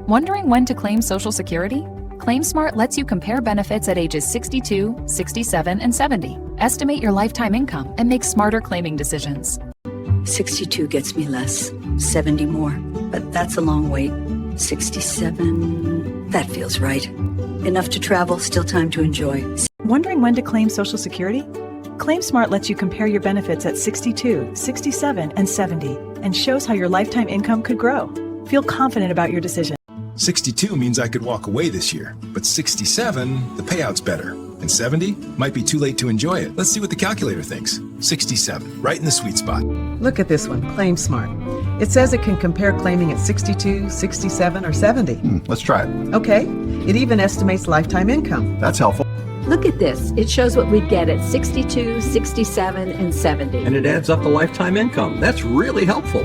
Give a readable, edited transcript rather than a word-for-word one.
Wondering when to claim Social Security? ClaimSmart lets you compare benefits at ages 62, 67, and 70. Estimate your lifetime income and make smarter claiming decisions. 62 gets me less, 70 more, but that's a long wait. 67, that feels right. Enough to travel, still time to enjoy. Wondering when to claim Social Security? ClaimSmart lets you compare your benefits at 62, 67, and 70 and shows how your lifetime income could grow. Feel confident about your decision. 62 means I could walk away this year, but 67, the payout's better. And 70 might be too late to enjoy it. Let's see what the calculator thinks. 67, right in the sweet spot. Look at this one, ClaimSmart. It says it can compare claiming at 62, 67, or 70. Let's try it. Okay, it even estimates lifetime income. That's helpful. Look at this. It shows what we'd get at 62, 67, and 70. And it adds up the lifetime income. That's really helpful.